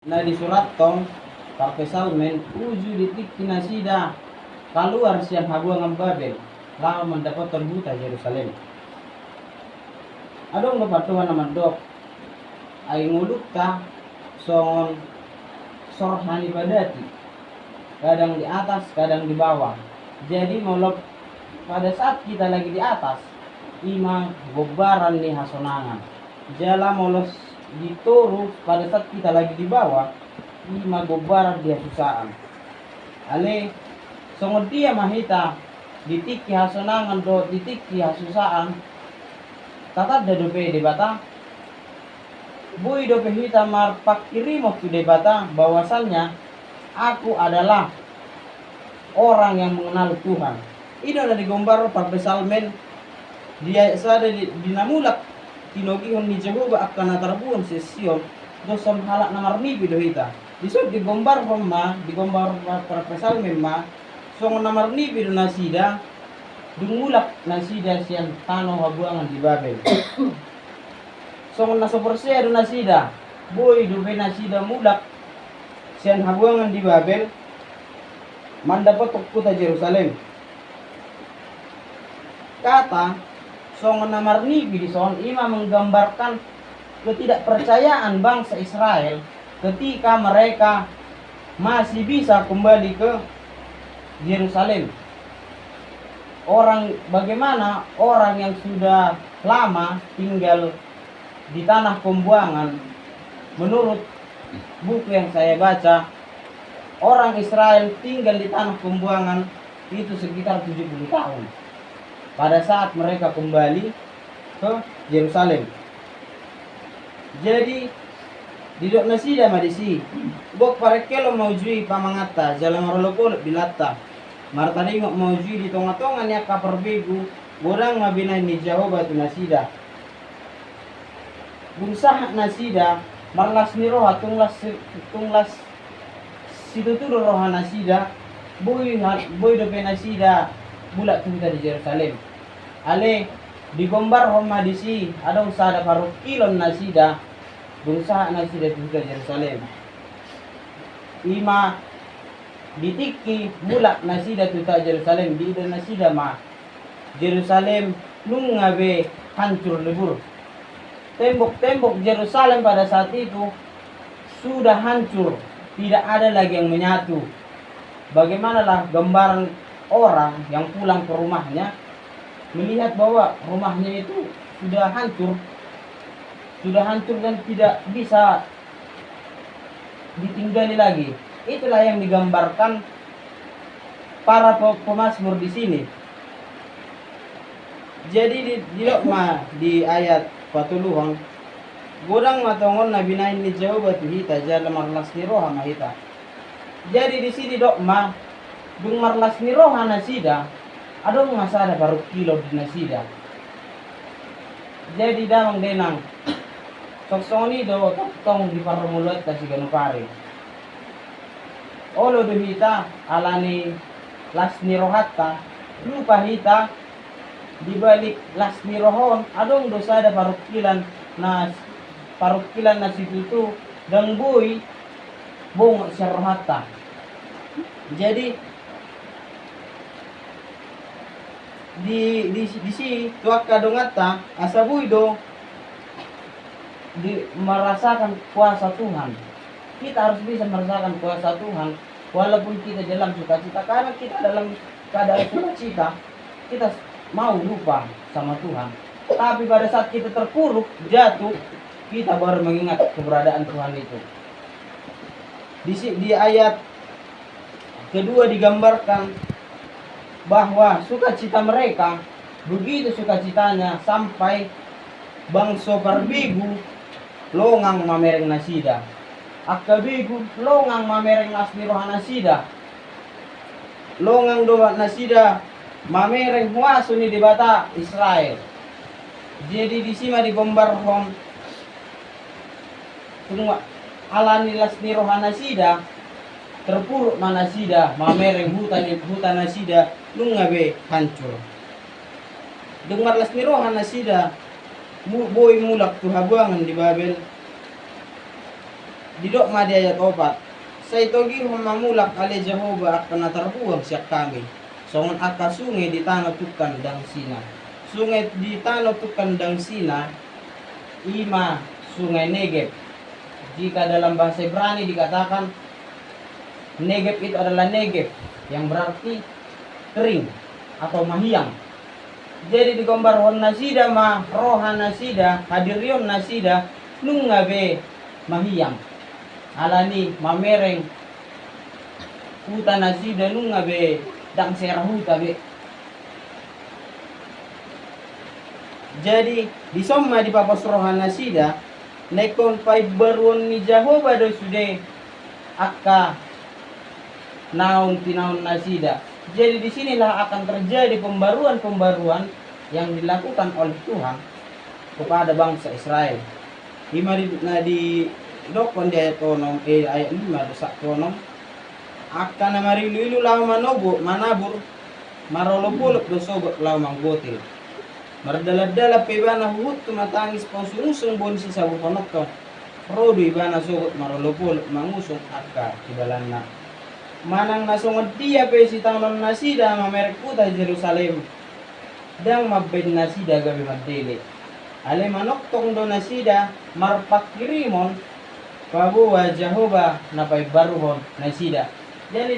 na di surat tong Salmen uju ditik kinasida keluar siang habuangan Babel lama mendapatkan buta Yerusalem. Adong bapatuhan naman dok ay nguluk ka songon sorhani badati, kadang di atas kadang di bawah. Jadi molop pada saat kita lagi di atas ima gobaran ni hasonangan, jala molos dituru pada saat kita lagi di bawah ima gobaran dia susaan. Ale songon dia mahita ditiki hasonangan do ditiki hasusaan tatap da dope de bata bui dope hita mar pakirimo tu de bata bahwasannya aku adalah orang yang mengenal Tuhan. Ini ada digambar pada Salmen dia sada dinamulak tinogihon ni Jehovah akan natarbuon si Sion doson halak namar ni bido hita disod digambar ma digambar pada Salmen ma songon namar ni bido nasida dumulak nasida siang tano habuangan di Babel. Songon nasa persia do nasida boy dobe nasida mulak siang habuangan di Babel mandapat kota Yerusalem. Kata songon namar nibi di son ima menggambarkan ketidakpercayaan bangsa Israel ketika mereka masih bisa kembali ke Yerusalem. Bagaimana orang yang sudah lama tinggal di tanah pembuangan, menurut buku yang saya baca, orang Israel tinggal di tanah pembuangan itu sekitar 70 tahun pada saat mereka kembali ke Yerusalem. Jadi didok nasida madisi bok parekelo maujui pamangata jalan marolokol bilata martani ngok maujui di tonga-tonga nya kapar begu godang mabinai ni Jehovah tu nasida bungsah nasida marlas ni roha tunglas situ roha nasida boy dope nasida bulat tunta di Yerusalem. Ale digombar homa disi adong sada paruh kilon nasida bungsah nasida tunta Yerusalem. Ima ditiki mulak nasida tunta Yerusalem di ida nasida ma Yerusalem nungabe hancur lebur. Tembok-tembok Yerusalem pada saat itu sudah hancur, tidak ada lagi yang menyatu. Bagaimanalah gambaran orang yang pulang ke rumahnya melihat bahwa rumahnya itu sudah hancur dan tidak bisa ditinggali lagi. Itulah yang digambarkan para pemazmur di sini. Jadi di ayat patuluhang godang matongon na binain ni Jehovah tuhita jala marlas ni roha mahita. Jadi di sini dokma dung marlas ni roha nasida adong masada baru kilo di nasida. Jadi damang denang soksoni do tong di parumulat kasi ganupari. Olo duhita alani las ni rohata lupa hita di balik las ni rohon adong dosa ada parukilan na situ dan boy bong sa rohata. Jadi di si tuak kadongata asabuy do merasakan kuasa Tuhan. Kita harus bisa merasakan kuasa Tuhan walaupun kita dalam sukacita, karena kita dalam keadaan sukacita kita mau lupa sama Tuhan. Tapi pada saat kita terpuruk, jatuh, kita baru mengingat keberadaan Tuhan itu. Di ayat kedua digambarkan bahwa sukacita mereka begitu sukacitanya sampai bangso parbigu longang mamereng nasida. Akabigu longang mamereng asmiroha nasida. Longang doa nasida mamereng huasu ni dibata Israel. Jadi di sini digombar hom tunggu alani lasni rohana sida terpuruk manasida mamereng hutan nasida lungabe hancur. Dengar lasni rohana sida boy mulak tu habuangan di Babel. didok ma di ayat 4. Saitogi mamulak ale Jehovah akan terbuang siap kami. Songon aka sungai di tanah tukan dang sina. Sungai di tanah tukan dang sina, ima sungai Negeb. Jika dalam bahasa Ibrani dikatakan Negeb itu adalah Negeb, yang berarti kering atau mahiang. Jadi digambar hon nasida ma roha nasida hadirion nasida nungabe mahiyang alani mamereng huta nasida nungabe dang serah huta be. Jadi disomma di papas roha nasida nekon pai beruon ni Jehovah do sude akka naun tinaun nasida. Jadi disinilah akan terjadi pembaruan-pembaruan yang dilakukan oleh Tuhan kepada bangsa Israel. Di dokon di ayat 5 dosa konom akan namarilu lau manobo manabur marolopulok dosobot lau mangbotil mardala-dala pebana huhut tumatangis pausurusung bon si sabu konokon rodo ibana sogot marolopulok mangusung akka kibalanna manang nasungod dia pe si tanon nasida mamerek puta Jerusalem dang mabben nasida gabi madele ale manoktong do nasida marpakirimon pabuwa Jehovah napay baruhon nasida. Jadi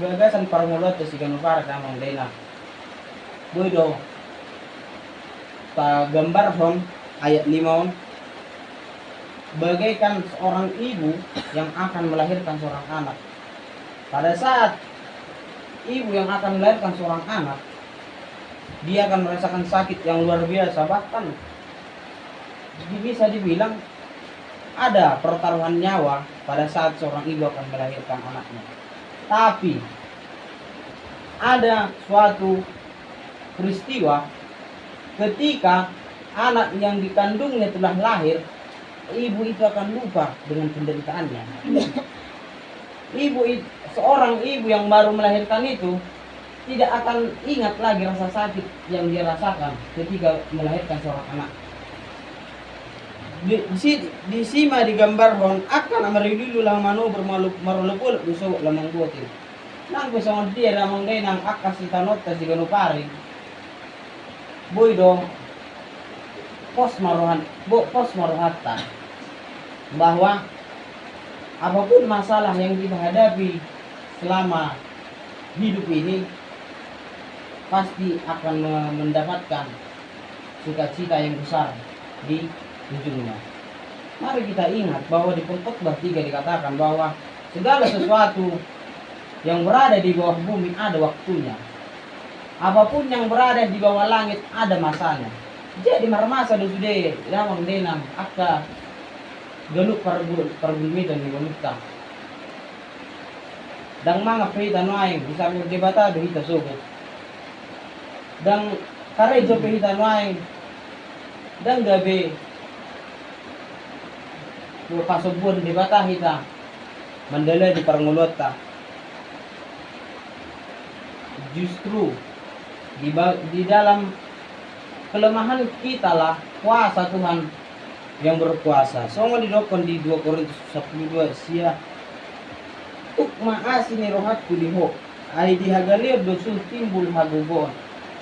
gagasan parmulot si ganupara kamang dena boydo gambar hon ayat 5 bagaikan seorang ibu yang akan melahirkan seorang anak. Pada saat ibu yang akan melahirkan seorang anak, dia akan merasakan sakit yang luar biasa. Bahkan bisa dibilang ada pertaruhan nyawa pada saat seorang ibu akan melahirkan anaknya. Tapi ada suatu peristiwa ketika anak yang dikandungnya telah lahir, ibu itu akan lupa dengan penderitaannya. Seorang ibu yang baru melahirkan itu tidak akan ingat lagi rasa sakit yang dia rasakan ketika melahirkan seorang anak. Di sima digambar hon akan amarilu lang mano marulupul gusto lamang butil. Nang besong dia lamang day nang akas itanot ta si ganupari. Boydo pos maruhatan bahwa apapun masalah yang kita hadapi selama hidup ini pasti akan mendapatkan sukacita yang besar di ujungnya. Mari kita ingat bahwa di Pengkhotbah 3 dikatakan bahwa segala sesuatu yang berada di bawah bumi ada waktunya. Apapun yang berada di bawah langit ada masanya. Jadi marmasa do sude lamang denang akka galuk parbumitan ni wanita. Dang mga pehita noaing bisa mo debata do hita sogot. Dang karejo pehita noaing dang gabi do kasubun debata hita mandala di parngulota. Justru di dalam kelemahan kita lah kuasa Tuhan yang berkuasa. Songo didokon di 2 Korintus 10:2 sia maasi ni rohatku diho ay dihagalir dosul timbul hagugon.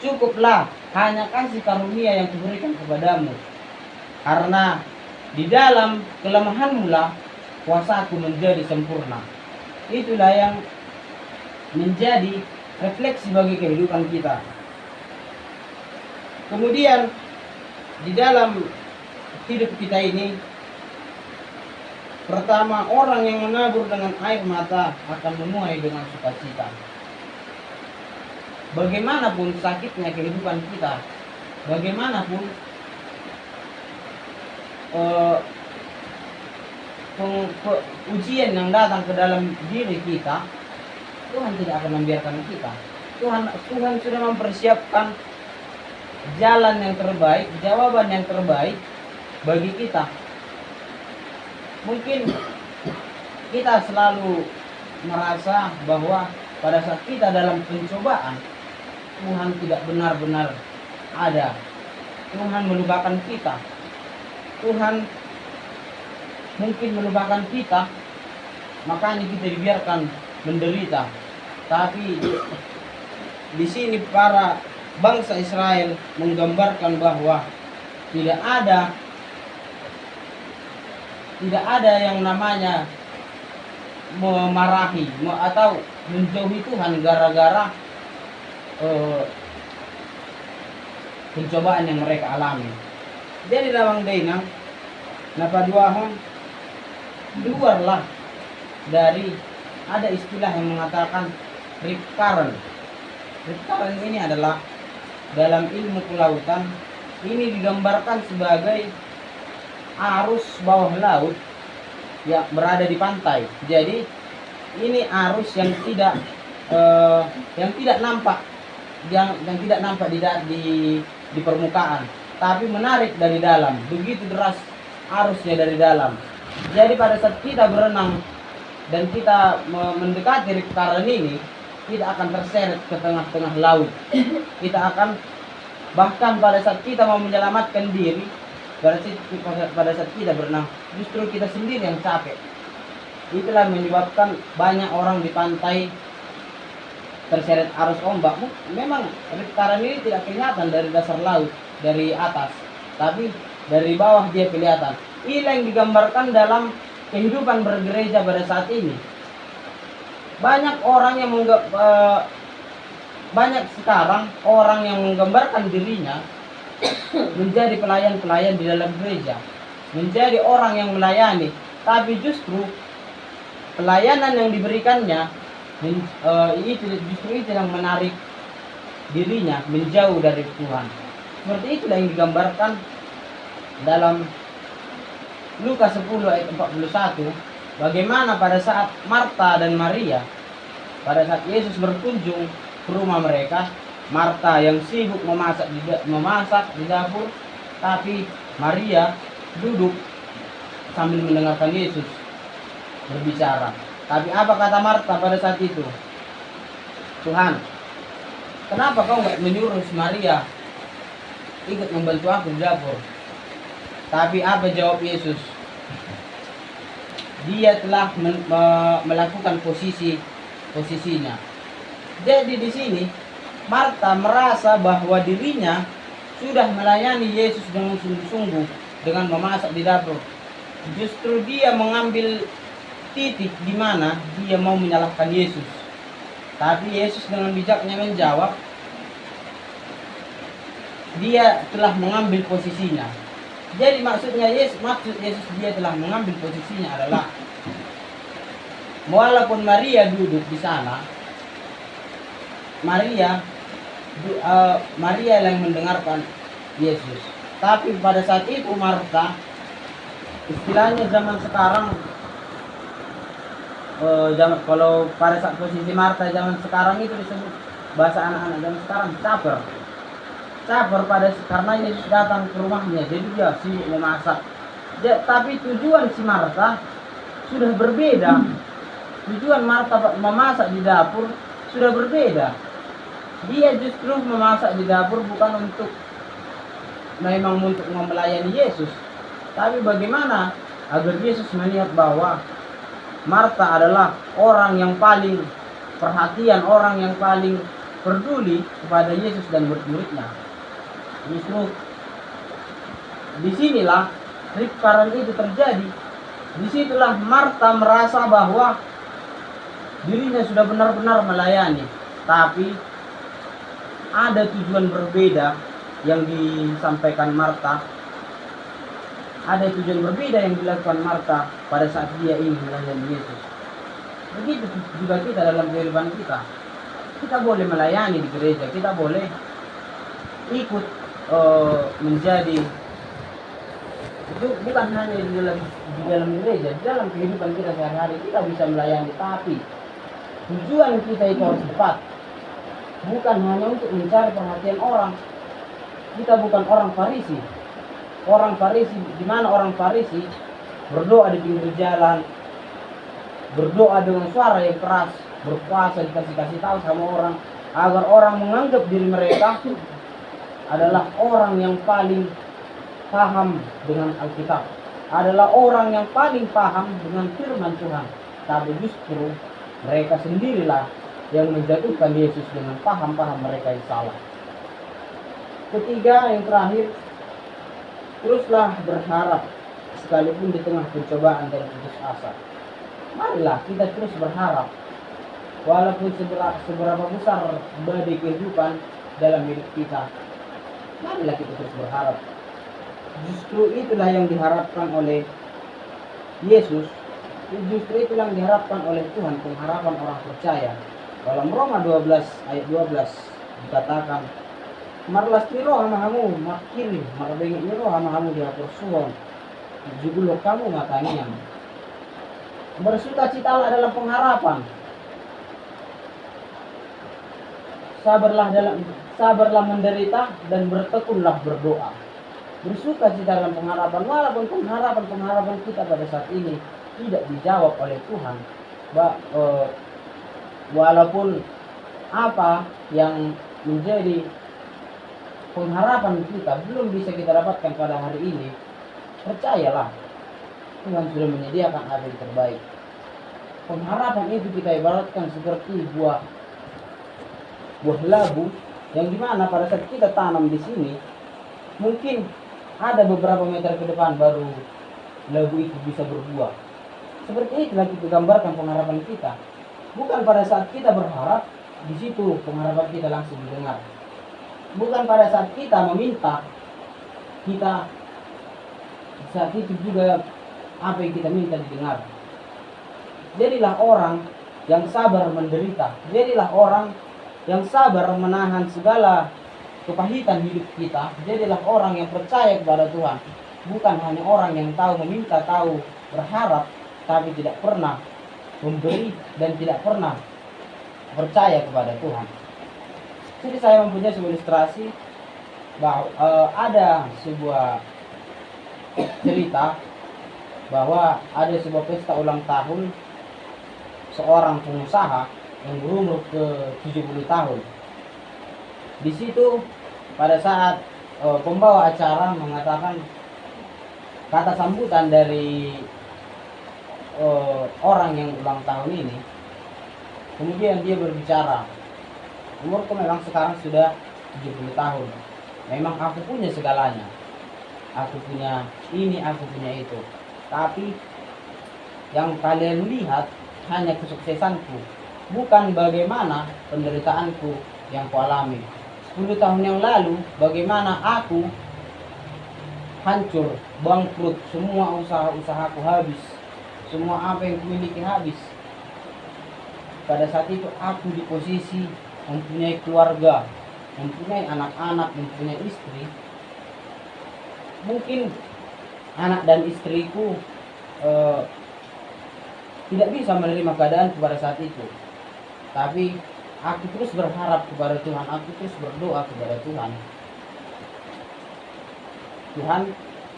Cukuplah hanya kasih karunia yang kuberikan kepadamu, karena di dalam kelemahanmu lah kuasaku menjadi sempurna. Itulah yang menjadi refleksi bagi kehidupan kita. Kemudian di dalam hidup kita ini, pertama, orang yang menabur dengan air mata akan menuai dengan sukacita. Bagaimanapun sakitnya kehidupan kita, bagaimanapun ujian yang datang ke dalam diri kita, Tuhan tidak akan membiarkan kita. Tuhan sudah mempersiapkan jalan yang terbaik, jawaban yang terbaik bagi kita. Mungkin kita selalu merasa bahwa pada saat kita dalam pencobaan, Tuhan tidak benar-benar ada. Tuhan melupakan kita. Tuhan mungkin melupakan kita, makanya kita dibiarkan menderita. Tapi di sini para bangsa Israel menggambarkan bahwa tidak ada yang namanya memarahi atau menjauhi Tuhan gara-gara pencobaan yang mereka alami. Jadi dalam denang napaduahon keluarlah dari, ada istilah yang mengatakan rip current. Rip current ini adalah dalam ilmu kelautan ini digambarkan sebagai arus bawah laut yang berada di pantai. Jadi ini arus yang tidak nampak, yang tidak nampak di permukaan, tapi menarik dari dalam. Begitu deras arusnya dari dalam. Jadi pada saat kita berenang dan kita mendekati rip current ini, tidak akan terseret ke tengah-tengah laut. Kita akan, bahkan pada saat kita mau menyelamatkan diri, pada saat kita berenang, justru kita sendiri yang capek. Itulah menyebabkan banyak orang di pantai terseret arus ombak. Memang rip current ini tidak kelihatan dari dasar laut, dari atas, tapi dari bawah dia kelihatan. Inilah yang digambarkan dalam kehidupan bergereja pada saat ini. Banyak orang yang banyak sekarang orang yang menggambarkan dirinya menjadi pelayan-pelayan di dalam gereja, menjadi orang yang melayani, tapi justru pelayanan yang diberikannya itu yang menarik dirinya menjauh dari Tuhan. Seperti itulah yang digambarkan dalam Lukas 10 ayat 41, bagaimana pada saat Marta dan Maria, pada saat Yesus berkunjung ke rumah mereka, Marta yang sibuk memasak di dapur, tapi Maria duduk sambil mendengarkan Yesus berbicara. Tapi apa kata Marta pada saat itu? Tuhan, kenapa kau nggak menyuruh Maria ikut membantu aku di dapur? Tapi apa jawab Yesus? Dia telah melakukan posisinya. Jadi di sini Marta merasa bahwa dirinya sudah melayani Yesus dengan sungguh-sungguh dengan memasak di dapur. Justru dia mengambil titik di mana dia mau menyalahkan Yesus. Tapi Yesus dengan bijaknya menjawab, dia telah mengambil posisinya. Jadi maksud Yesus dia telah mengambil posisinya adalah, walaupun Maria duduk di sana, Maria yang mendengarkan Yesus. Tapi pada saat itu Marta, istilahnya zaman sekarang, kalau pada saat posisi Marta zaman sekarang itu disebut, bahasa anak-anak zaman sekarang, caper karena Yesus datang ke rumahnya, jadi dia sibuk memasak. Tapi tujuan si Marta sudah berbeda. Tujuan Marta memasak di dapur sudah berbeda. Dia justru memasak di dapur bukan untuk melayani Yesus, tapi bagaimana agar Yesus melihat bahwa Marta adalah orang yang paling perhatian, orang yang paling peduli kepada Yesus dan murid-muridnya. Justru disinilah rip current itu terjadi. Disitulah Marta merasa bahwa dirinya sudah benar-benar melayani, tapi ada tujuan berbeda yang disampaikan Marta. Ada tujuan berbeda yang dilakukan Marta pada saat dia ingin melayani Yesus. Begitu juga kita dalam kehidupan kita. Kita boleh melayani di gereja, kita boleh ikut menjadi, itu bukan hanya di dalam gereja, di dalam kehidupan kita sehari-hari kita bisa melayani, tapi tujuan kita itu harus tepat. Bukan hanya untuk mencari perhatian orang. Kita bukan orang Farisi. Orang Farisi, di mana orang Farisi berdoa di pinggir jalan, berdoa dengan suara yang keras, berpuasa dikasih tahu sama orang agar orang menganggap diri mereka adalah orang yang paling paham dengan Alkitab. adalah orang yang paling paham dengan firman Tuhan, tapi justru mereka sendirilah yang menjatuhkan Yesus dengan paham-paham mereka yang salah. Ketiga, yang terakhir, teruslah berharap sekalipun di tengah pencobaan dan putus asa. Marilah kita terus berharap, walaupun seberapa besar badai kehidupan dalam hidup kita. Marilah kita terus berharap. Justru itulah yang diharapkan oleh Yesus. Justru itulah yang diharapkan oleh Tuhan, pengharapan orang percaya. Dalam Roma 12 ayat 12 dikatakan, "Marlas ni roh hamahamu makini, marabengit ni roh hamahamu dihapur suon, jugulok kamu matanian." Bersukacitalah dalam pengharapan. Sabarlah menderita dan bertekunlah berdoa. Bersukacita dalam pengharapan, walaupun pengharapan kita pada saat ini tidak dijawab oleh Tuhan. Walaupun apa yang menjadi pengharapan kita belum bisa kita dapatkan pada hari ini, percayalah, Tuhan sudah menyediakan apa yang terbaik. Pengharapan itu kita ibaratkan seperti buah labu, yang dimana pada saat kita tanam di sini, mungkin ada beberapa meter ke depan baru labu itu bisa berbuah. Seperti itulah kita gambarkan pengharapan kita. Bukan pada saat kita berharap, di situ pengharapan kita langsung didengar. Bukan pada saat kita meminta, kita saat itu juga apa yang kita minta didengar. Jadilah orang yang sabar menderita. Jadilah orang yang sabar menahan segala kepahitan hidup kita. Jadilah orang yang percaya kepada Tuhan. Bukan hanya orang yang tahu meminta, tahu berharap, tapi tidak pernah memberi dan tidak pernah percaya kepada Tuhan. Jadi saya mempunyai sebuah ilustrasi bahwa ada sebuah cerita bahwa ada sebuah pesta ulang tahun seorang pengusaha yang berumur ke 70 tahun. Di situ pada saat pembawa acara mengatakan kata sambutan dari orang yang ulang tahun ini, kemudian dia berbicara, "Umurku memang sekarang sudah 70 tahun. Memang aku punya segalanya. Aku punya ini, aku punya itu. Tapi yang kalian lihat hanya kesuksesanku, bukan bagaimana penderitaanku yang kualami. 10 tahun yang lalu, bagaimana aku hancur, bangkrut, semua usaha-usahaku habis, semua apa yang kumiliki habis. Pada saat itu aku di posisi mempunyai keluarga, mempunyai anak-anak, mempunyai istri. Mungkin anak dan istriku tidak bisa menerima keadaanku pada saat itu. Tapi aku terus berharap kepada Tuhan, aku terus berdoa kepada Tuhan. Tuhan,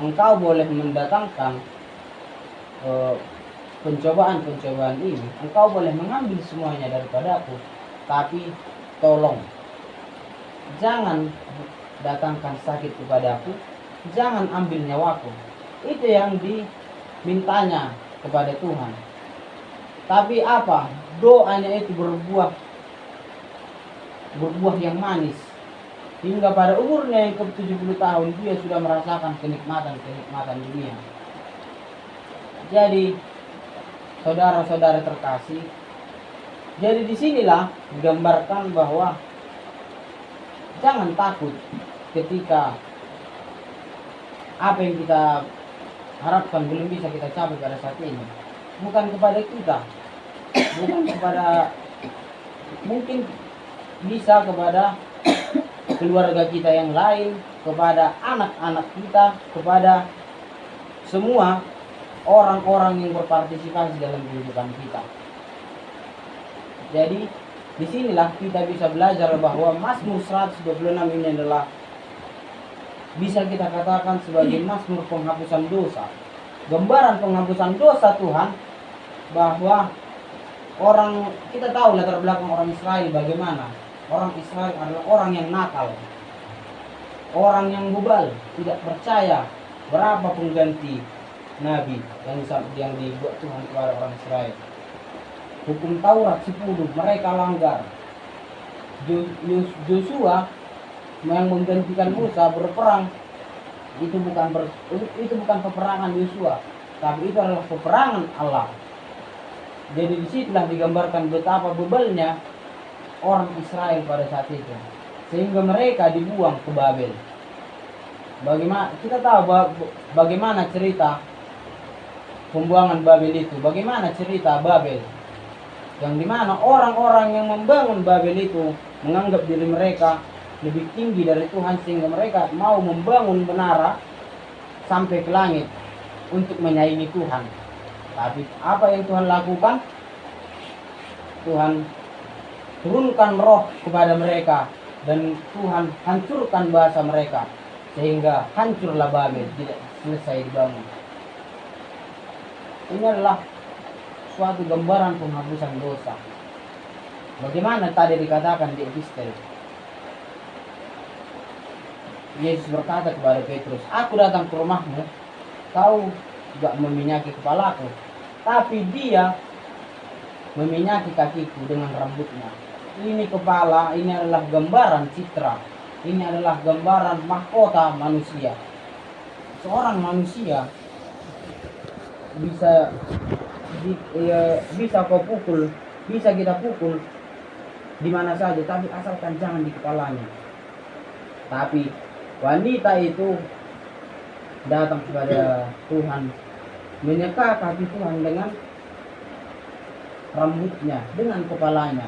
Engkau boleh mendatangkan pencobaan-pencobaan ini, Engkau boleh mengambil semuanya daripada aku, tapi tolong jangan datangkan sakit kepadaku, jangan ambil nyawaku. Itu yang dimintanya kepada Tuhan. Tapi apa? Doanya itu berbuah yang manis. Hingga pada umurnya yang ke-70 tahun dia sudah merasakan kenikmatan dunia. Jadi saudara-saudara terkasih, jadi disinilah digambarkan bahwa jangan takut ketika apa yang kita harapkan belum bisa kita capai pada saat ini. Bukan kepada kita, bukan kepada, mungkin bisa kepada keluarga kita yang lain, kepada anak-anak kita, kepada semua orang-orang yang berpartisipasi dalam kehidupan kita. Jadi disinilah kita bisa belajar bahwa Mazmur 126 ini adalah bisa kita katakan sebagai Mazmur penghapusan dosa, gambaran penghapusan dosa Tuhan. Bahwa kita tahu latar belakang orang Israel bagaimana. Orang Israel adalah orang yang nakal, orang yang bebal, tidak percaya berapa pengganti nabi yang dibuat Tuhan kepada orang Israel. Hukum Taurat 10 mereka langgar. Joshua yang menggantikan Musa berperang, itu bukan peperangan Yosua, tapi itu adalah peperangan Allah. Jadi disitulah digambarkan betapa bebalnya orang Israel pada saat itu, sehingga mereka dibuang ke Babel. Bagaimana kita tahu bagaimana cerita pembuangan Babel itu? Bagaimana cerita Babel? Yang dimana orang-orang yang membangun Babel itu menganggap diri mereka lebih tinggi dari Tuhan, sehingga mereka mau membangun menara sampai ke langit untuk menyaingi Tuhan. Tapi apa yang Tuhan lakukan? Tuhan turunkan roh kepada mereka dan Tuhan hancurkan bahasa mereka, sehingga hancurlah Babel, tidak selesai dibangun. Ini adalah suatu gambaran penghapusan dosa. Bagaimana tadi dikatakan di epistel, Yesus berkata kepada Petrus, "Aku datang ke rumahmu, kau juga meminyaki kepalaku." Tapi dia meminyaki kakiku dengan rambutnya. Ini kepala, ini adalah gambaran citra. Ini adalah gambaran mahkota manusia. Seorang manusia bisa kita pukul di mana saja, tapi asalkan jangan di kepalanya. Tapi wanita itu datang kepada Tuhan, menyeka kaki Tuhan dengan rambutnya, dengan kepalanya.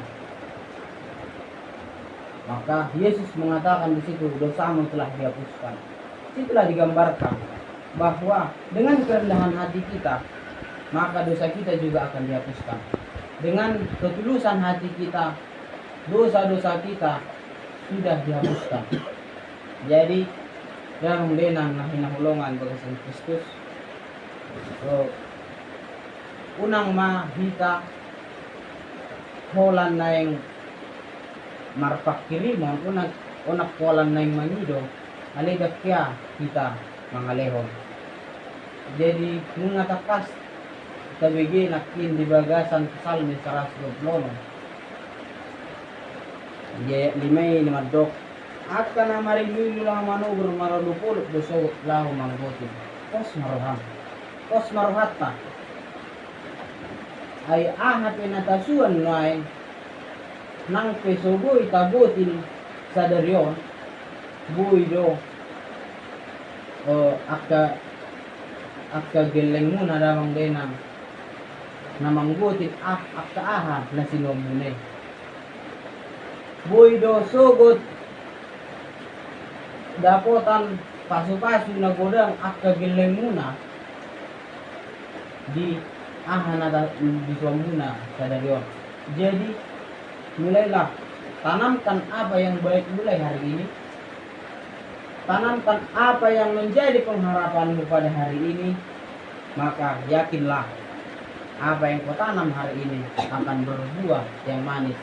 Maka Yesus mengatakan di situ, dosamu telah dihapuskan. Situlah digambarkan bahwa dengan kerendahan hati kita, maka dosa kita juga akan dihapuskan. Dengan ketulusan hati kita, dosa-dosa kita sudah dihapuskan. Jadi yang denang nahinahulungan bagasan Kristus, unang mahita holan na yung marpak kirimon, unak holan na yung manido, aligat kya kita mga lehon. Jadi mengatakas tabigi nakin di bagasan Salmi 120. Jadi limay ni madok at ka na marilulo lang manubro maralupulot doso lahu manggotin. Kos maruhat pa ay ahat pinatasuan ay nang pesugoy tabutin sa daryon buhay do akka geleng muna damang din na manggutin akka aha na sinumune buhay do sugot dapotan pasu-pasu na godang akka geleng muna di aha na di muna sa daryon. Jadi mulailah tanamkan apa yang baik mulai hari ini. Tanamkan apa yang menjadi pengharapanmu pada hari ini. Maka yakinlah apa yang kau tanam hari ini akan berbuah yang manis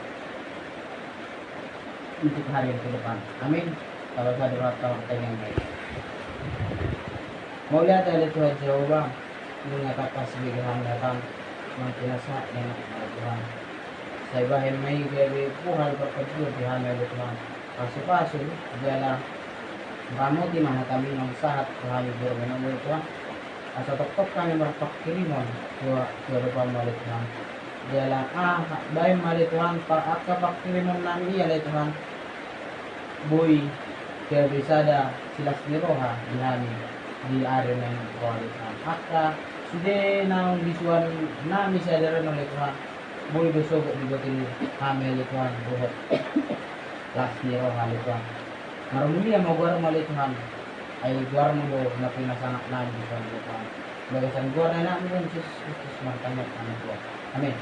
untuk hari yang ke depan. Amin. Kalau saya doa yang baik. Mau lihat ada Tuhan Jehovah mengatakan sebagai hambatan yang pinasa dengan Tuhan. Sa ibahin may gabi puhal pagpagpud di hamay Tuhan. Pasu-pasu jala ramuti mga kami ng sahat kuhali burman ng Tuhan. Asa tok-tok kami marpakkirimon kuwa depan mali Tuhan. Jala bahay mali Tuhan at kapakkirimon namin iya Tuhan. Boy kaya bisada silas ni Roha di hami di ari ng kuhali Tuhan. At sude nang bisuan namin sa daran ng Tuhan. Boy dosogo di batin hamil Tuhan buhat las ni Roha Tuhan. Marumuli ang magwaro mali Tuhan ay gwar mo do na pinasanak namin Tuhan. Bagasan gwar na namin Jesus Kristus martamat ang Tuhan. Amen.